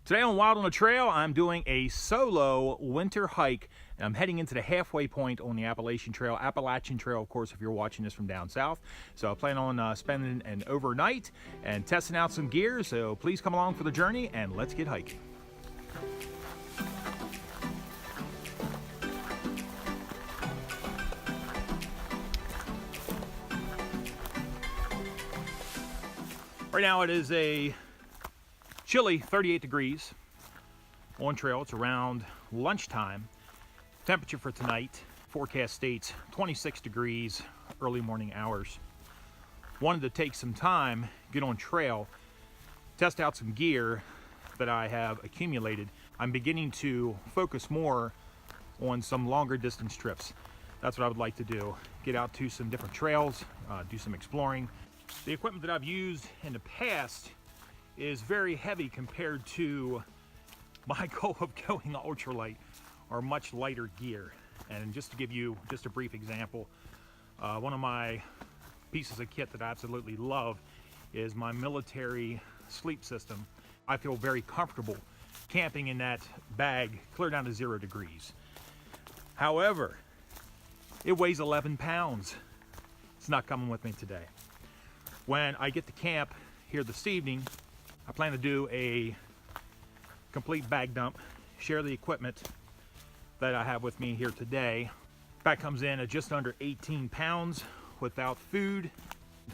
Today on Wild on the Trail, I'm doing a solo winter hike, and I'm heading into the halfway point on the Appalachian Trail. Appalachian Trail, of course, if you're watching this from down south. So I plan on spending an overnight and testing out some gear, so please come along for the journey and let's get hiking. Right now it is a chilly 38 degrees on trail. It's around lunchtime. Temperature for tonight, forecast states 26 degrees, early morning hours. Wanted to take some time, get on trail, test out some gear that I have accumulated. I'm beginning to focus more on some longer distance trips. That's what I would like to do. Get out to some different trails, do some exploring. The equipment that I've used in the past is very heavy compared to my goal of going ultralight or much lighter gear. And just to give you just a brief example, one of my pieces of kit that I absolutely love is my military sleep system. I feel very comfortable camping in that bag clear down to 0 degrees. However, it weighs 11 pounds. It's not coming with me today. When I get to camp here this evening, I plan to do a complete bag dump, share the equipment that I have with me here today. That comes in at just under 18 pounds without food,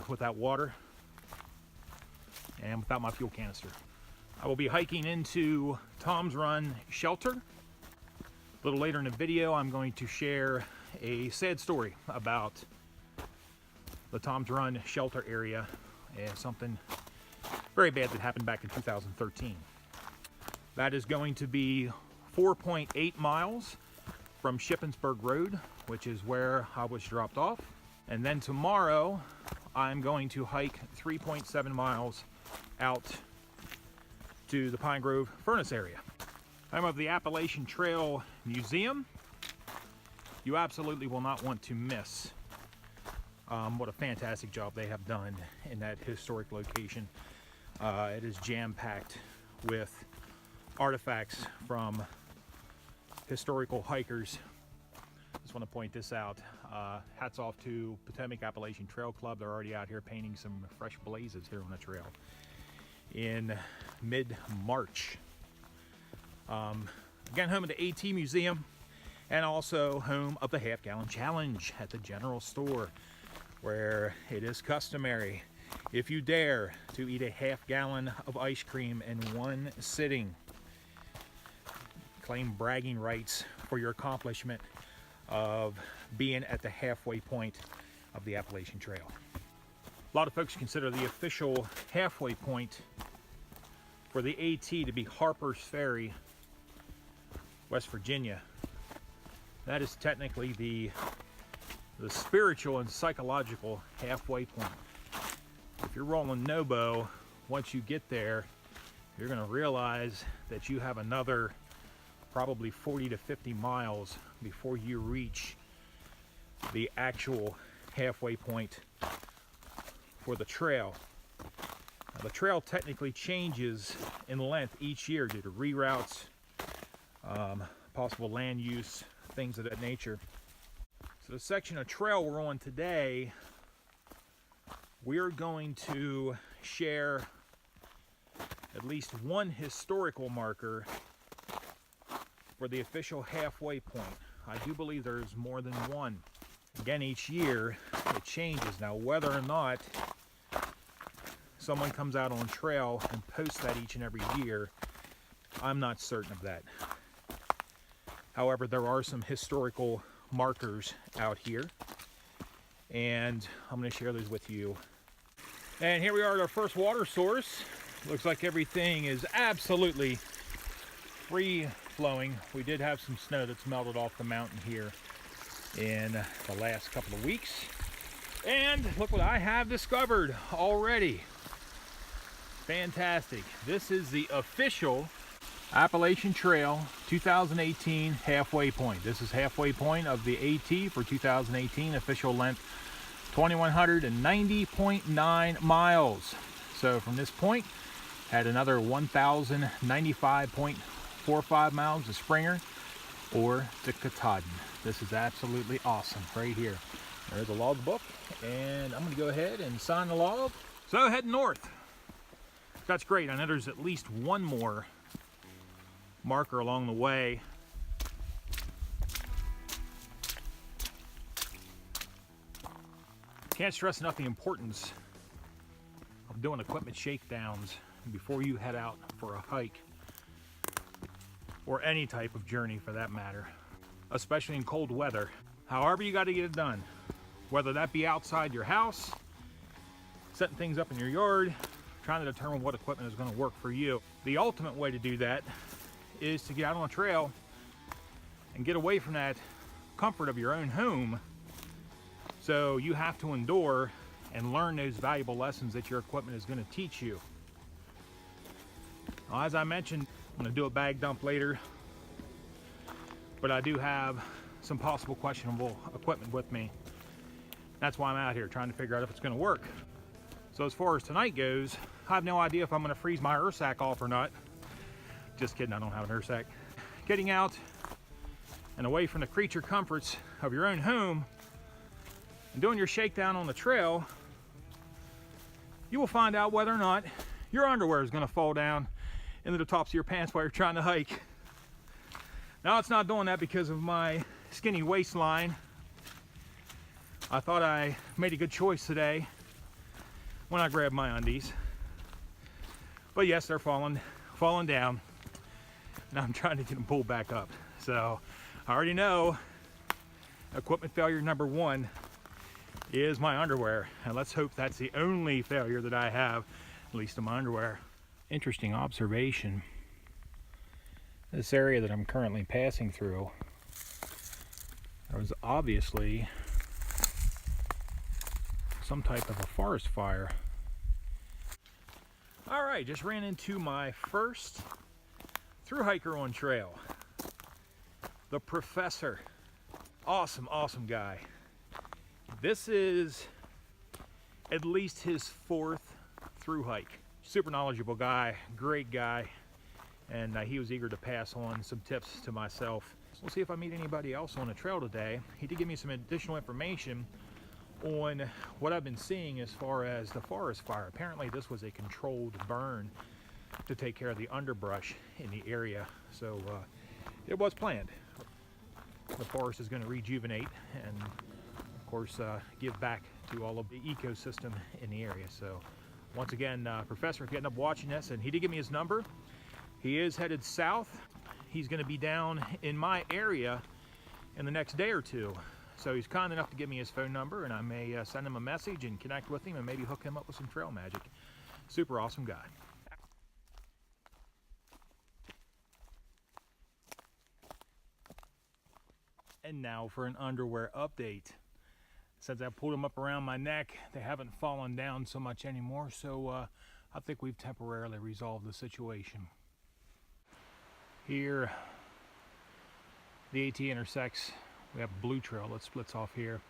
without water, and without my fuel canister. I will be hiking into Tom's Run shelter. A little later in the video, I'm going to share a sad story about the Tom's Run shelter area and something very bad that happened back in 2013. That is going to be 4.8 miles from Shippensburg Road, which is where I was dropped off. And then tomorrow, I'm going to hike 3.7 miles out to the Pine Grove Furnace area. I'm of the Appalachian Trail Museum. You absolutely will not want to miss what a fantastic job they have done in that historic location. It is jam-packed with artifacts from historical hikers. Just want to point this out. Hats off to Potomac Appalachian Trail Club. They're already out here painting some fresh blazes here on the trail in mid-March. Again, home of the AT Museum and also home of the half-gallon challenge at the general store, where it is customary, if you dare, to eat a half-gallon of ice cream in one sitting. Claim bragging rights for your accomplishment of being at the halfway point of the Appalachian Trail. A lot of folks consider the official halfway point for the AT to be Harper's Ferry, West Virginia. That is technically the spiritual and psychological halfway point. If you're rolling Nobo, once you get there, you're going to realize that you have another probably 40 to 50 miles before you reach the actual halfway point for the trail. Now, the trail technically changes in length each year due to reroutes, possible land use, things of that nature. So the section of trail we're on today, we're going to share at least one historical marker for the official halfway point. I do believe there's more than one. Again, each year it changes. Now, whether or not someone comes out on trail and posts that each and every year, I'm not certain of that. However, there are some historical markers out here, and I'm going to share those with you. And here we are at our first water source. Looks like everything is absolutely free flowing. We did have some snow that's melted off the mountain here in the last couple of weeks, and look what I have discovered already. Fantastic. This is the official Appalachian Trail 2018 halfway point. This is halfway point of the AT for 2018, official length 2,190.9 miles. So from this point, Had another 1,095.45 miles to Springer or to Katahdin. This is absolutely awesome right here. There's a log book, and I'm going to go ahead and sign the log. So heading north. That's great. I know there's at least one more marker along the way. Can't stress enough the importance of doing equipment shakedowns before you head out for a hike or any type of journey for that matter, especially in cold weather. However you got to get it done, whether that be outside your house, setting things up in your yard, trying to determine what equipment is going to work for you. The ultimate way to do that is to get out on a trail and get away from that comfort of your own home. So you have to endure and learn those valuable lessons that your equipment is going to teach you. Now, as I mentioned, I'm going to do a bag dump later, but I do have some possible questionable equipment with me. That's why I'm out here trying to figure out if it's going to work. So as far as tonight goes, I have no idea if I'm going to freeze my Ursack off or not. Just kidding, I don't have an Ursack. Getting out and away from the creature comforts of your own home and doing your shakedown on the trail, you will find out whether or not your underwear is going to fall down into the tops of your pants while you're trying to hike. Now, it's not doing that because of my skinny waistline. I thought I made a good choice today when I grabbed my undies. But yes, they're falling down. Now I'm trying to get them pulled back up. So I already know equipment failure number one is my underwear. And let's hope that's the only failure that I have, at least in my underwear. Interesting observation. This area that I'm currently passing through, there was obviously some type of a forest fire. All right, just ran into my first through hiker on trail, the Professor. Awesome guy. This is at least his fourth through hike. Super knowledgeable guy, great guy, and he was eager to pass on some tips to myself. We'll see if I meet anybody else on the trail today. He did give me some additional information on what I've been seeing as far as the forest fire. Apparently this was a controlled burn to take care of the underbrush in the area. So it was planned. The forest is going to rejuvenate and of course give back to all of the ecosystem in the area. So once again, Professor, if you end up watching this, and he did give me his number, he is headed south. He's going to be down in my area in the next day or two. So he's kind enough to give me his phone number, and I may send him a message and connect with him and maybe hook him up with some trail magic. Super awesome guy. And now for an underwear update. Since I pulled them up around my neck, they haven't fallen down so much anymore, so I think we've temporarily resolved the situation. Here, the AT intersects. We have Blue Trail that splits off here.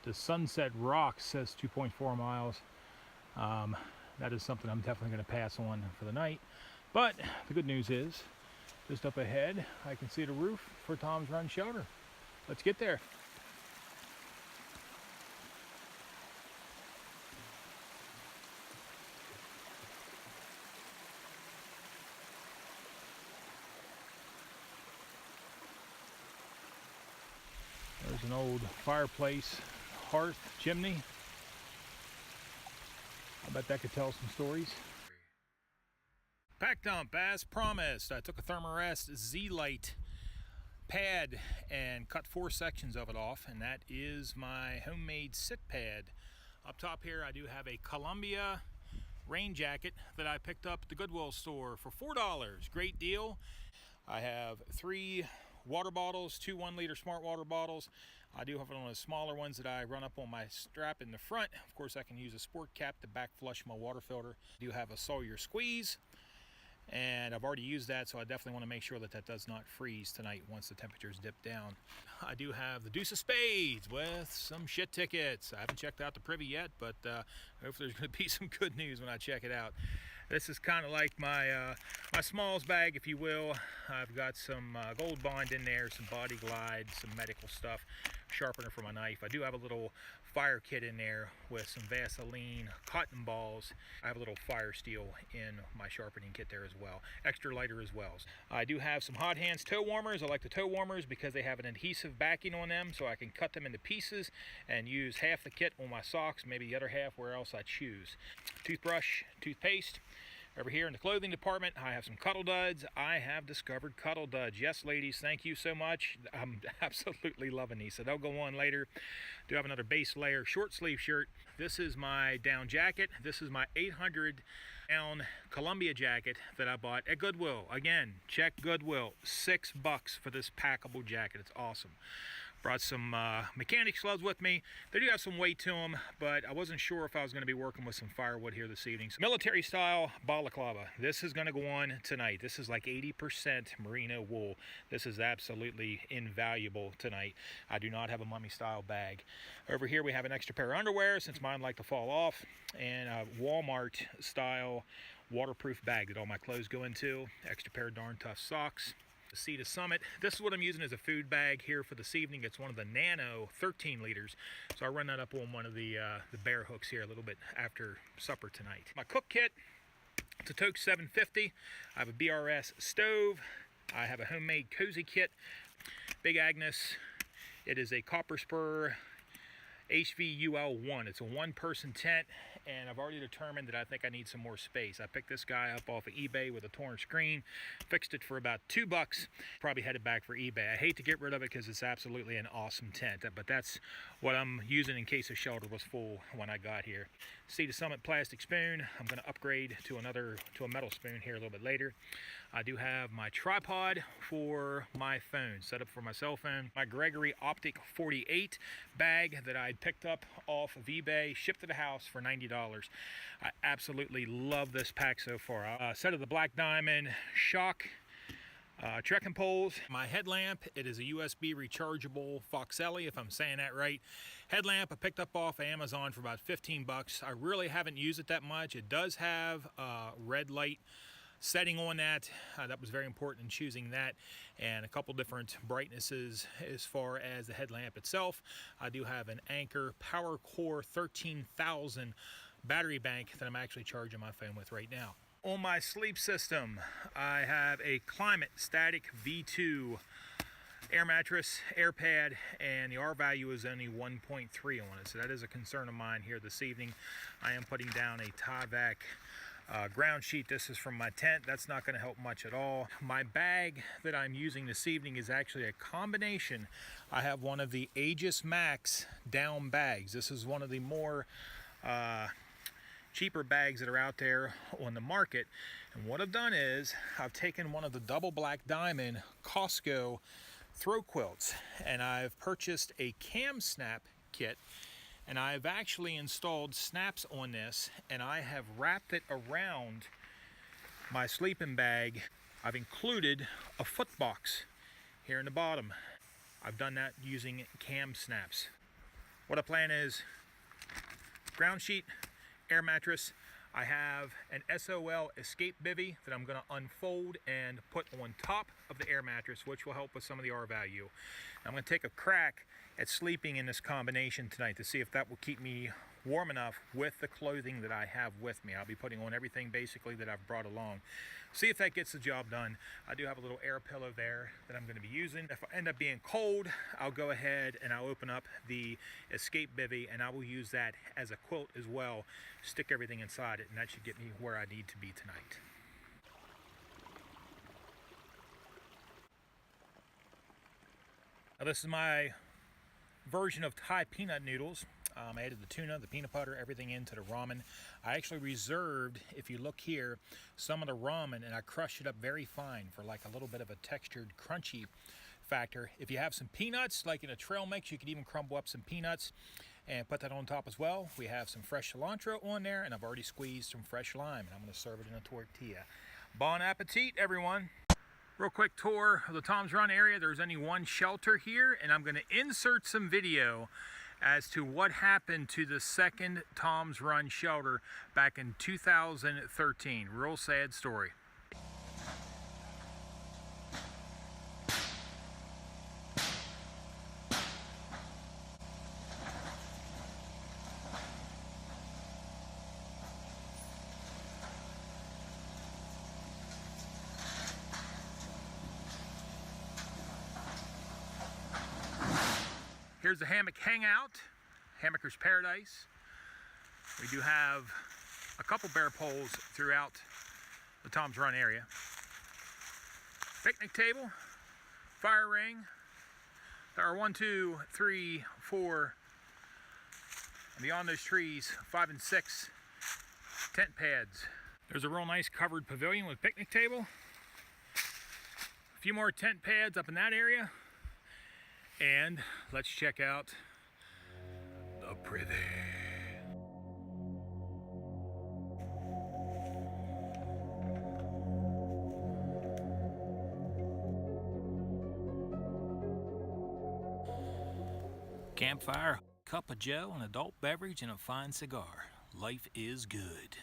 The Sunset Rocks says 2.4 miles. That is something I'm definitely going to pass on for the night. But the good news is, just up ahead, I can see the roof for Tom's Run Shelter. Let's get there. There's an old fireplace, hearth, chimney. I bet that could tell some stories. Pack dump, as promised. I took a Thermarest Z-Lite pad and cut 4 sections of it off, and that is my homemade sit pad. Up top here I do have a Columbia rain jacket that I picked up at the Goodwill store for $4. Great deal. I have 3 water bottles, 2 1-liter smart water bottles. I do have one of the smaller ones that I run up on my strap in the front. Of course, I can use a sport cap to back flush my water filter. I do have a Sawyer squeeze, and I've already used that, so I definitely want to make sure that that does not freeze tonight once the temperatures dip down. I do have the Deuce of Spades with some shit tickets. I haven't checked out the privy yet, but hopefully there's going to be some good news when I check it out. This is kind of like my my smalls bag, if you will. I've got some Gold Bond in there, some Body Glide, some medical stuff, sharpener for my knife. I do have a little fire kit in there with some Vaseline, cotton balls. I have a little fire steel in my sharpening kit there as well. Extra lighter as well. I do have some Hot Hands toe warmers. I like the toe warmers because they have an adhesive backing on them, so I can cut them into pieces and use half the kit on my socks, maybe the other half where else I choose. Toothbrush, toothpaste. Over here in the clothing department, I have some Cuddle Duds. I have discovered Cuddle Duds. Yes, ladies, thank you so much. I'm absolutely loving these, so they'll go on later. Do have another base layer short sleeve shirt. This is my down jacket. This is my 800 down Columbia jacket that I bought at Goodwill. Again, check Goodwill. $6 for this packable jacket. It's awesome. Brought some mechanics gloves with me. They do have some weight to them, but I wasn't sure if I was going to be working with some firewood here this evening. So military style balaclava. This is going to go on tonight. This is like 80% merino wool. This is absolutely invaluable tonight. I do not have a mummy style bag. Over here we have an extra pair of underwear since mine like to fall off, and a Walmart style waterproof bag that all my clothes go into. Extra pair of darn tough socks. The Sea to Summit. This is what I'm using as a food bag here for this evening. It's one of the Nano 13 liters. So I run that up on one of the bear hooks here a little bit after supper tonight. My cook kit, it's a Toke 750. I have a BRS stove. I have a homemade cozy kit. Big Agnes. It is a copper spur HVUL1. It's a one-person tent, and I've already determined that I think I need some more space. I picked this guy up off of eBay with a torn screen, fixed it for about $2, probably headed back for eBay. I hate to get rid of it because it's absolutely an awesome tent, but that's what I'm using in case the shelter was full when I got here. Sea to Summit plastic spoon. I'm going to upgrade to a metal spoon here a little bit later. I do have my tripod for my phone, set up for my cell phone. My Gregory Optic 48 bag that I picked up off of eBay, shipped to the house for $90. I absolutely love this pack so far. A set of the Black Diamond shock trekking poles. My headlamp, it is a USB rechargeable Foxelli, if I'm saying that right. Headlamp I picked up off Amazon for about $15. I really haven't used it that much. It does have red light setting on that. That was very important in choosing that, and a couple different brightnesses as far as the headlamp itself. I do have an Anker Power Core 13,000 battery bank that I'm actually charging my phone with right now. On my sleep system, I have a Climate Static V2 air mattress, air pad, and the R value is only 1.3 on it, so that is a concern of mine here this evening. I am putting down a Tyvek ground sheet. This is from my tent. That's not going to help much at all. My bag that I'm using this evening is actually a combination. I have one of the Aegis Max down bags. This is one of the more cheaper bags that are out there on the market, and what I've done is I've taken one of the double Black Diamond Costco throw quilts, and I've purchased a cam snap kit, and I've actually installed snaps on this, and I have wrapped it around my sleeping bag. I've included a foot box here in the bottom. I've done that using cam snaps. What I plan is ground sheet, air mattress. I have an SOL escape bivy that I'm going to unfold and put on top of the air mattress, which will help with some of the R value. I'm going to take a crack at sleeping in this combination tonight to see if that will keep me warm enough with the clothing that I have with me. I'll be putting on everything basically that I've brought along. See if that gets the job done. I do have a little air pillow there that I'm going to be using. If I end up being cold, I'll go ahead and I'll open up the escape bivy, and I will use that as a quilt as well. Stick everything inside it, and that should get me where I need to be tonight. Now, this is my version of Thai peanut noodles. I added the tuna, the peanut butter, everything into the ramen. I actually reserved, if you look here, some of the ramen, and I crushed it up very fine for like a little bit of a textured, crunchy factor. If you have some peanuts, like in a trail mix, you could even crumble up some peanuts and put that on top as well. We have some fresh cilantro on there, and I've already squeezed some fresh lime, and I'm going to serve it in a tortilla. Bon appetit, everyone. Real quick tour of the Tom's Run area. There's only one shelter here, and I'm going to insert some video as to what happened to the second Tom's Run shelter back in 2013. Real sad story. Here's the hammock hangout, Hammockers Paradise. We do have a couple bear poles throughout the Tom's Run area. Picnic table, fire ring. There are 1, 2, 3, 4, and beyond those trees, 5 and 6 tent pads. There's a real nice covered pavilion with picnic table. A few more tent pads up in that area. And let's check out the privy. Campfire, cup of joe, an adult beverage, and a fine cigar. Life is good.